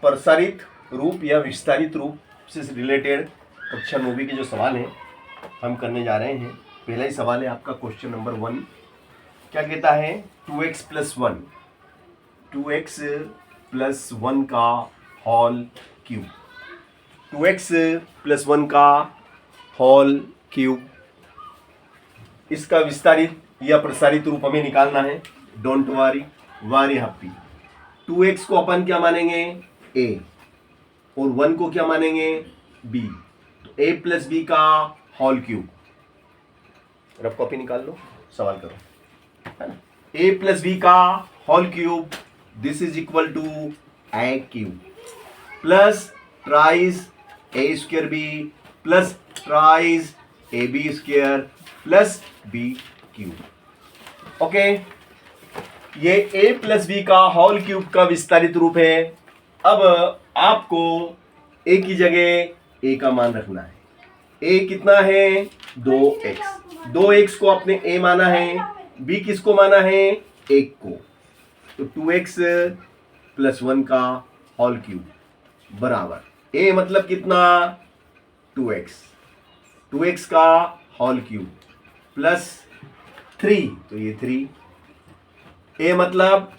प्रसारित रूप या विस्तारित रूप से रिलेटेड कक्षा 9वीं के जो सवाल हैं हम करने जा रहे हैं। पहला ही सवाल है आपका क्वेश्चन नंबर 1। क्या कहता है 2x + 1, 2x + 1 का होल क्यूब, 2x + 1 का होल क्यूब, इसका विस्तारित या प्रसारित रूप हमें निकालना है। Don't worry, very happy. 2x को अपन क्या मानेंगे a और 1 को क्या मानेंगे b, तो a + b का होल क्यूब। रफ कॉपी निकाल लो, सवाल करो, है ना। a + b का whole cube, this is equal to a cube plus thrice a² b plus thrice ab² plus b cube. Okay, ये a + b का होल क्यूब का विस्तारित रूप है। अब आपको a की जगह a का मान रखना है। a कितना है 2x, 2x को आपने a माना है, b किसको माना है 1 को, तो 2x + 1 का होल क्यूब बराबर a मतलब कितना 2x, 2x का होल क्यूब प्लस 3, तो ये 3, a मतलब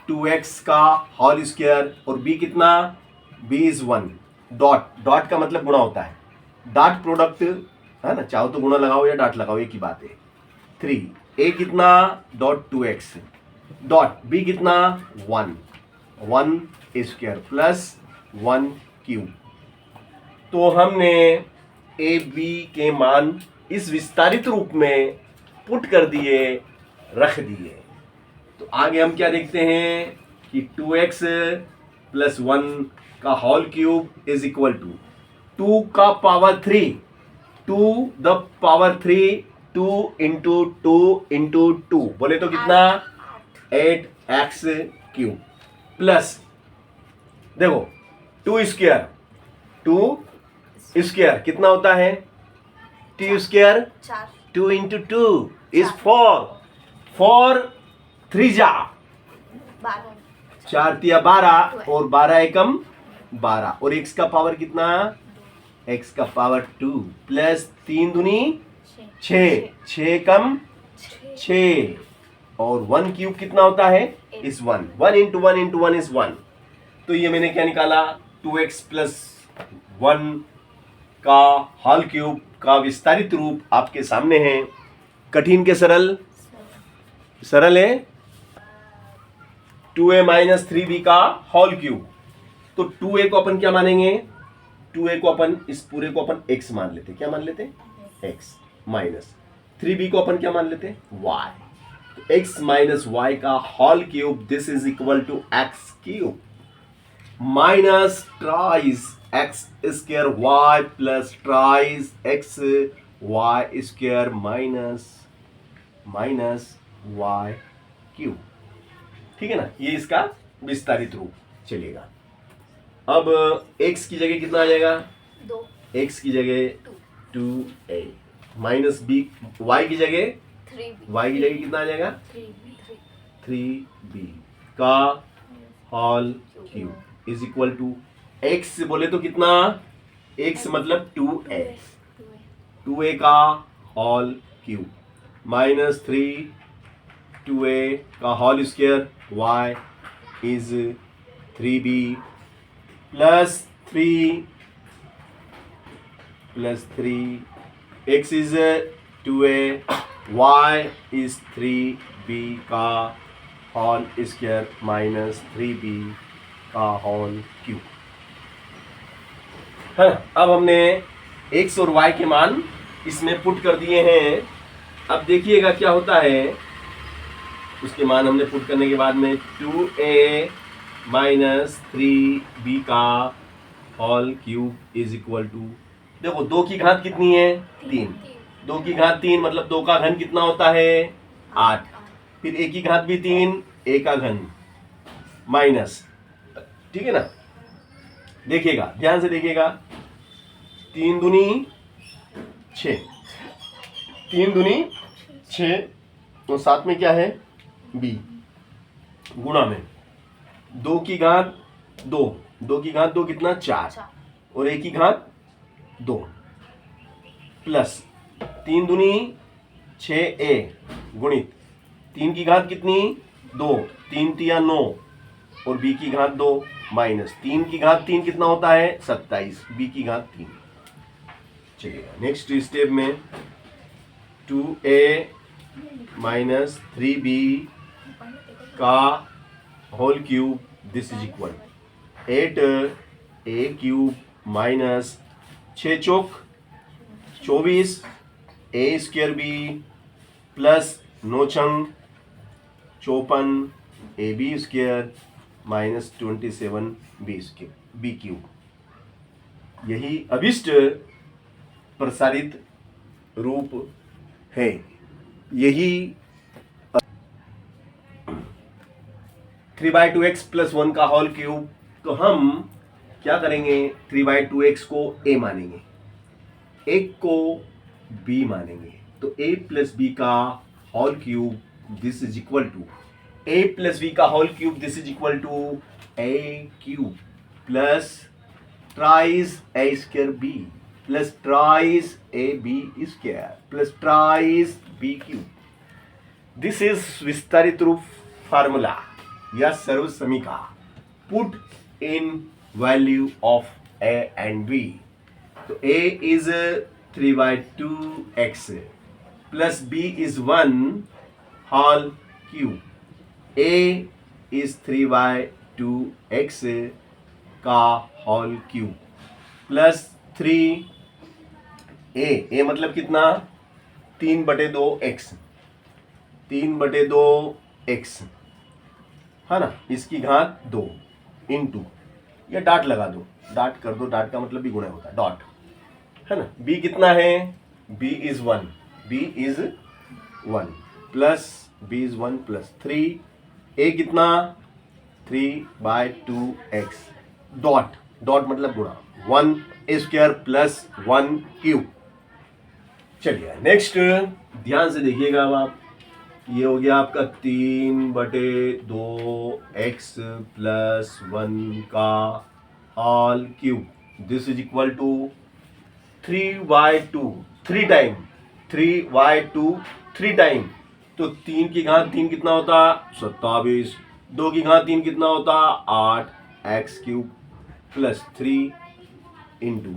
2x का होल स्क्वायर और b कितना, b इज 1। डॉट का मतलब गुणा होता है, डॉट प्रोडक्ट है ना, चाहो तो गुणा लगाओ या डॉट लगाओ, एक ही बात है। 3, a कितना .2x डॉट b कितना 1 स्क्वायर प्लस 1 क्यूब। तो हमने a b के मान इस विस्तारित रूप में पुट कर दिए, रख दिए। तो आगे हम क्या देखते हैं कि 2x + 1 का whole cube is equal to 2 का power 3, 2 the power 3, 2 into 2 into 2 बोले तो कितना 8x³ प्लस देखो 2 स्क्वायर, 2 स्क्वायर कितना होता है t², 2 इंटू 2 इज 4, 4 3 जा 4 तिया 12 और 12 एकम 12 और x का पावर कितना, x का पावर 2 प्लस 3 दूनी 6, 6 कम 6 और 1 क्यूब कितना होता है इस 1, 1 इंटू 1 इंटू 1 इज 1। तो ये मैंने क्या निकाला 2x + 1 का होल क्यूब का विस्तारित रूप आपके सामने है। कठिन के सरल, सरल है 2a - 3b का होल क्यूब। तो 2a को अपन क्या मानेंगे, 2a को अपन इस पूरे को अपन x मान लेते, क्या मान लेते x माइनस 3b को अपन क्या मान लेते y, तो x - y का whole cube this is equal to x³ minus thrice x² y plus thrice xy² minus y³। ठीक है ना, ये इसका विस्तारित रूप चलेगा। अब x की जगह कितना आ जाएगा 2, x की जगह 2a माइनस b, y की जगह 3b, y की जगह कितना आ जाएगा 3b का whole cube is equal to x बोले तो कितना, x मतलब 2a, 2a का होल क्यूब माइनस 2a का whole square y is 3b plus 3 x is 2a y is 3b का होल स्क्वायर माइनस 3b का होल क्यूब है। अब हमने x और y के मान इसमें पुट कर दिए हैं। अब देखिएगा क्या होता है, उसके मान हमने पुट करने के बाद में 2a - 3b का whole cube is equal to, देखो 2 की घात कितनी है 3, 2 की घात 3 मतलब 2 का घन कितना होता है 8, फिर a की घात भी 3, a का घन माइनस, ठीक है ना। देखिएगा ध्यान से देखिएगा, 3 दूनी 6, 3 दूनी 6 और साथ में क्या है b गुणा में 2 की घात 2, 2 की घात 2 कितना 4 और a की घात 2 प्लस 3 दूनी 6a गुणित 3 की घात कितनी 2, 3 तिया 9 और b की घात 2 माइनस 3 की घात 3 कितना होता है 27, b की घात 3। चलिए नेक्स्ट स्टेप में 2a माइनस 3b का whole cube this is equal 8a cube minus 6 चौक 24 a स्क्वायर b प्लस 9 छंग 54 a b square minus 27 b cube. यही अभिष्ट प्रसारित रूप है। यही 3/2x प्लस 1 का होल क्यूब। तो हम क्या करेंगे 3/2x को a मानेंगे, एक को b मानेंगे, तो a प्लस बी का whole cube this is equal to a plus b का whole cube this is equal to a cube plus thrice a square b plus thrice a b square plus thrice b cube. This is विस्तारित रूप formula या सर्व समीका। Put in value of a and b। तो a is 3/2x plus b is 1 whole cube. a is 3/2x का whole cube plus 3a मतलब कितना 3/2x 3/2x है ना, इसकी घात 2 इंटू या डाट लगा दो, डाट कर दो, डाट का मतलब भी गुणा होता है डॉट है ना। b कितना है b is 1 plus b is 1 plus 3 a कितना 3/2x डॉट डॉट मतलब गुणा 1 a स्क्वायर प्लस 1 क्यूब। चलिए नेक्स्ट ध्यान से देखिएगा अब आप, ये हो गया आपका 3/2x प्लस 1 का whole cube this is equal to 3/2 3 time 3/2 3 time. तो 3 की घात 3 कितना होता 27, 2 की घात 3 कितना होता 8x क्यूब प्लस 3 इंटू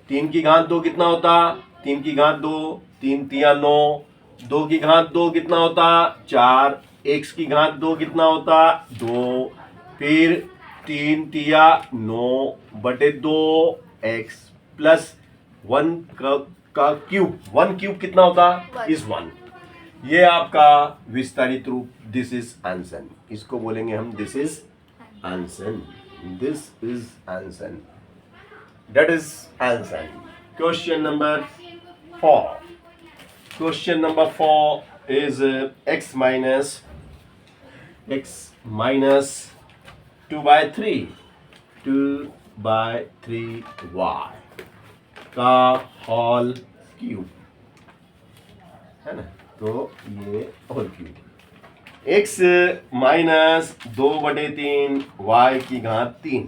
3 की घात 2 कितना होता 3 की घात 2 3 तिया 9, 2 की घात 2 कितना होता 4, x की घात 2 कितना होता 2, फिर 3 तिया 9/2x प्लस 1 का क्यूब 1 क्यूब कितना होता इज 1। ये आपका विस्तारित रूप दिस इज आंसर। इसको बोलेंगे हम this is answer, this is answer, that is answer। Question number 4 is x minus 2/3y का होल क्यूब है ना। तो ये whole cube x minus 2/3 y की घात 3।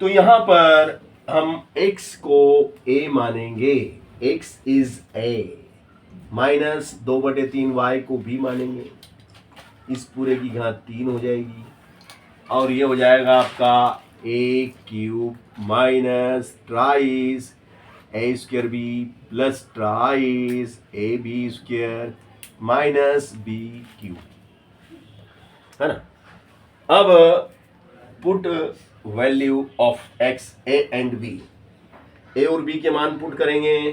तो यहां पर हम x को a मानेंगे, x is a minus 2/3 y को b मानेंगे, इस पूरे की घात 3 हो जाएगी और ये हो जाएगा आपका a cube minus ट्राइस a square b plus thrice a b square minus b cube है ना। अब put value of x a and b, a और b के मान पुट करेंगे।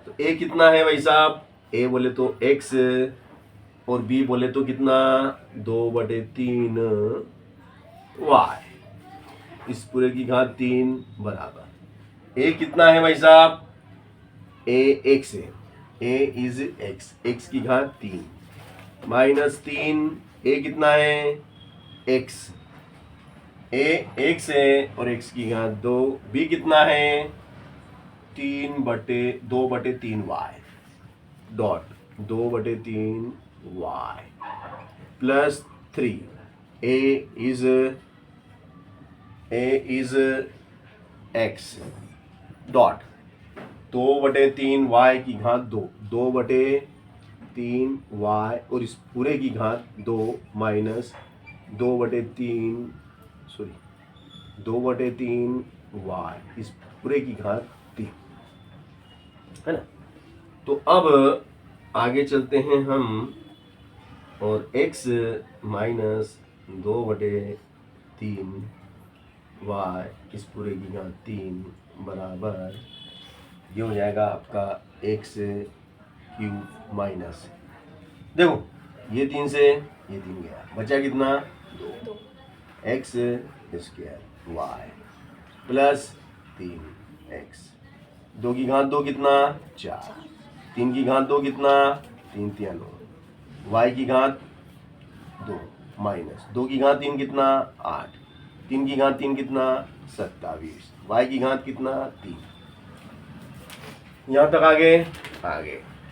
तो a कितना है भाई साहब, a बोले तो x और b बोले तो कितना 2/3 y, इस पूरे की घात 3 बराबर a कितना है भाई साहब, a x है, a इज x की घात 3 माइनस 3 a कितना है x, a x है और x की घात 2, b कितना है 2/3 y dot 2/3 y plus 3 is x dot 2/3 y की घात 2, 2/3 y और इस पूरे की घात 2 माइनस 2/3 y इस पूरे की घात 3, है ना। तो अब आगे चलते हैं हम, और x माइनस 2/3 y इस पूरे की घात 3 बराबर ये हो जाएगा आपका x क्यूब माइनस, देखो ये 3 से ये 3 गया, बचा कितना 2 x square y plus 3x, 2 की घात 2 कितना 4, 3 की घात 2 कितना 3 3 9, y की घात 2 माइनस 2 की घात 3 कितना 8, 3 की घात 3 कितना 27, y की घात कितना 3, यहाँ तक आगे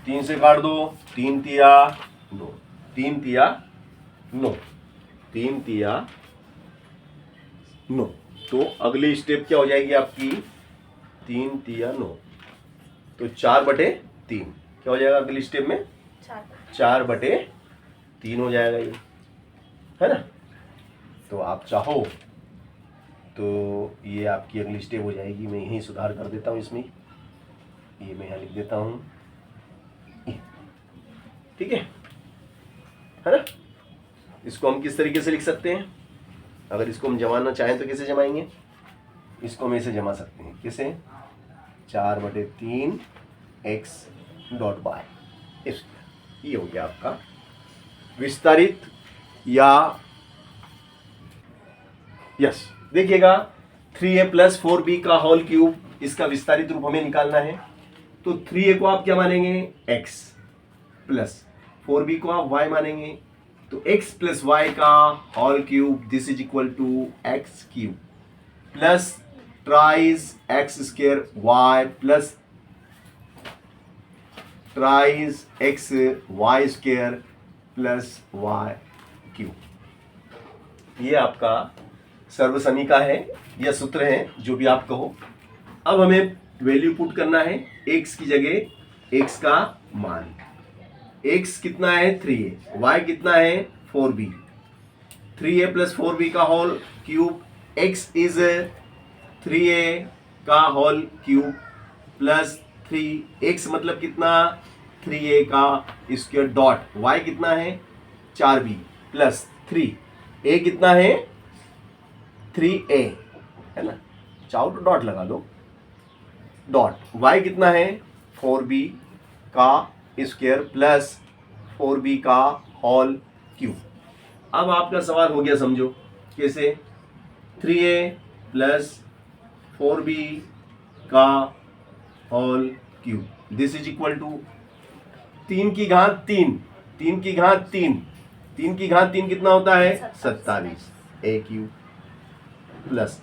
3 से काट दो, 3 तिया 9, 3 तिया 9, 3 तिया 9। तो अगली स्टेप क्या हो जाएगी आपकी 3 तिया 9, तो 4/3 क्या हो जाएगा अगली स्टेप में 4/3 हो जाएगा ये, है ना। तो आप चाहो तो ये आपकी अगली स्टेप हो जाएगी। मैं यहीं सुधार कर देता हूँ इसमें, ये मैं यहाँ लिख देता हूँ, ठीक है ना। इसको हम किस तरीके से लिख सकते हैं, अगर इसको हम जमाना चाहें तो कैसे जमाएंगे, इसको हम ऐसे जमा सकते हैं, कैसे 4/3 x डॉट y, ये हो गया आपका विस्तारित या यस। देखिएगा 3a प्लस 4b का होल क्यूब, इसका विस्तारित रूप हमें निकालना है। तो 3a को आप क्या मानेंगे x प्लस 4b को आप y मानेंगे, तो x प्लस y का whole cube this is equal to x cube plus thrice x square y plus thrice x y square plus y cube. ये आपका सर्वसमीका है या सूत्र है, जो भी आप कहो। अब हमें वैल्यू पुट करना है, x की जगह x का मान, x कितना है 3a, y कितना है 4b, 3a प्लस 4b का whole cube, x is 3a का होल क्यूब प्लस 3x मतलब कितना 3a का स्क्वायर डॉट, y कितना है 4b प्लस 3a कितना है 3a, है ना, चाहो तो डॉट लगा दो, डॉट y कितना है 4b का स्क्वायर प्लस 4b का होल क्यूब। अब आपका सवाल हो गया, समझो कैसे, 3a प्लस 4b का whole cube this is equal to 3 की घात 3, 3 की घात 3, 3 की घात 3 कितना होता है 27 a क्यूब प्लस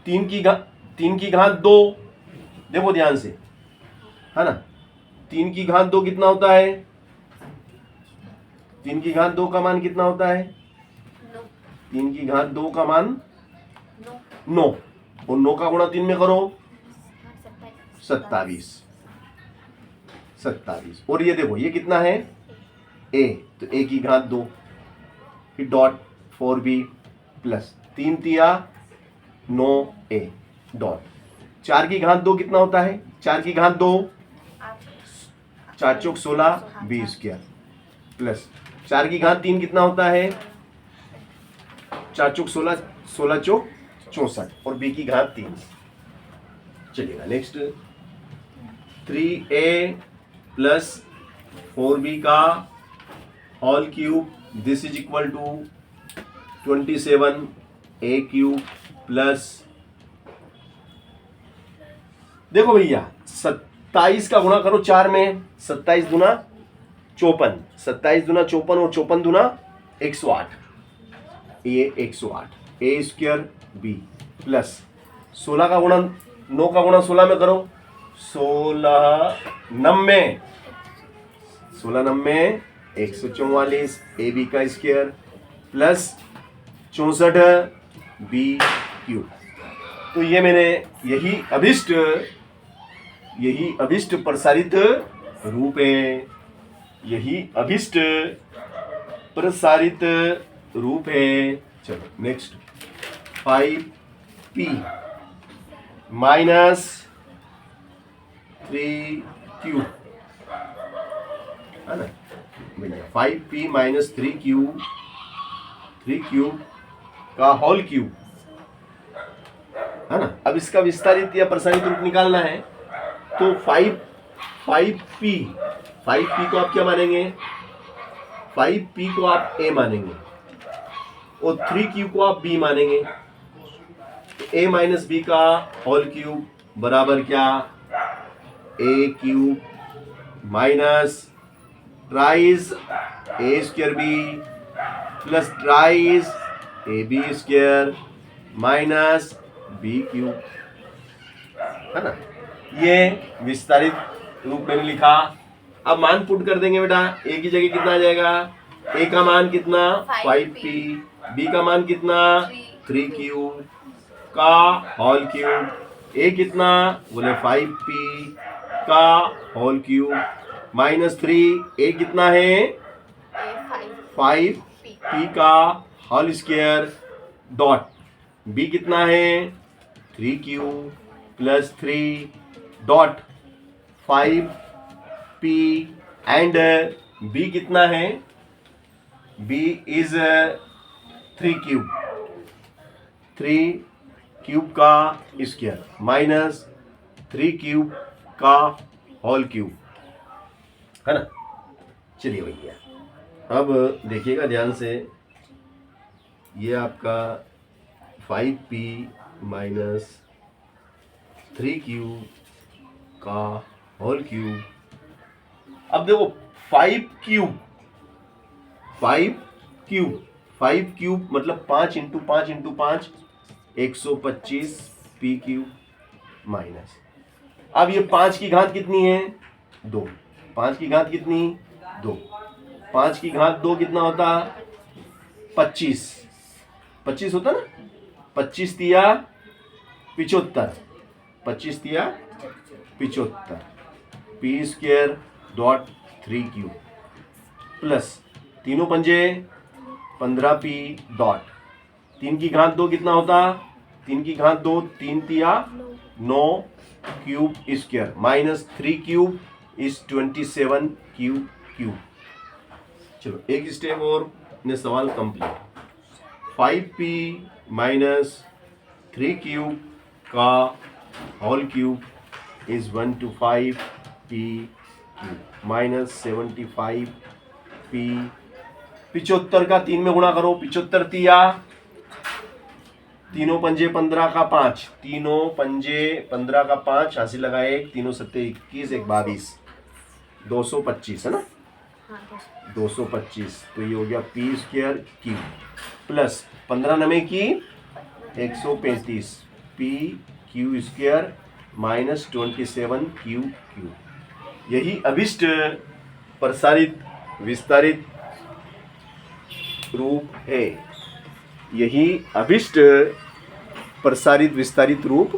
3 की घात 2, देखो ध्यान से, है ना, 3 की घात 2 कितना होता है, 3 की घात 2 का मान कितना होता है 3 की घात 2 का मान 9, और 9 का गुणा 3 में करो 27, और ये देखो ये कितना है a, तो a की घात 2 फिर डॉट 4b प्लस 3 तिया 9a डॉट 4 की घात 2 कितना होता है, 4 की घात 2 4 चौक 16 b स्क्वायर प्लस 4 की घात 3 कितना होता है 4 चौक 16, 16 चौक 64 और b की घात 3। चलिएगा नेक्स्ट, 3a प्लस 4b का whole cube this is equal to 27a cube plus, देखो भैया 27 का गुणा करो 4 में, 27 दूना 54, 27 दूना 54 और 54 दूना 108, ये 108 a स्क्वायर b प्लस 16 का गुणा 9 का गुणा 16 में करो 16 90, 144 AB का स्क्वायर प्लस 64 B क्यूब। तो ये मैंने यही अभिष्ट प्रसारित रूप है, यही अभिष्ट प्रसारित रूप है। चलो नेक्स्ट 5P माइनस 3Q है ना भैया, 5P माइनस 3Q का होल क्यूब है ना। अब इसका विस्तारित या प्रसारित रूप निकालना है तो 5P को आप क्या मानेंगे, 5P को आप A मानेंगे और 3Q को आप B मानेंगे। तो A माइनस B का होल क्यूब बराबर क्या, A cube minus tries A square B plus tries AB square minus B cube है ना। ये विस्तारित रूप में लिखा। अब मान पुट कर देंगे बेटा, A की जगह कितना आ जाएगा, A का मान कितना 5P, B का मान कितना 3Q का होल क्यूब, A कितना बोले 5P का होल क्यूब माइनस 3, A कितना है 5P का होल स्क्वायर डॉट B कितना है 3Q plus 3 dot 5P and B कितना है, B इज 3 क्यूब का स्क्वायर माइनस 3 क्यूब का होल क्यूब है ना। चलिए भैया अब देखिएगा ध्यान से, ये आपका 5P माइनस 3Q का होल क्यूब। अब देखो 5 क्यूब मतलब 5 into 5 into 5 125 P cube minus, अब ये 5 की घात कितनी है 2, 5 की घात कितनी 2, 5 की घात 2 कितना होता 25 होता ना, 25 तिया 75, 25 तिया 75 P square dot 3Q plus तीनों पंजे 15P डॉट 3 की घात 2 कितना होता, 3 की घात 2 3 तिया 9 cube square minus 3 cube is 27 cube. चलो एक स्टेप और ने सवाल कंप्लीट। 5P माइनस 3Q का whole cube is 125P cube minus 75P। 75 का 3 में गुणा करो, 75 तिया तीनों पंजे 15 का 5, तीनों पंजे 15 का 5 हासिल लगा 1, तीनों सत्ते 21, 1 22, 225 है ना 225। तो ये हो गया P स्क्वायर क्यूब प्लस 15 नमे की 135 P Q square minus 27 cube. यही अभिष्ट प्रसारित विस्तारित रूप है, यही अभिष्ट प्रसारित विस्तारित रूप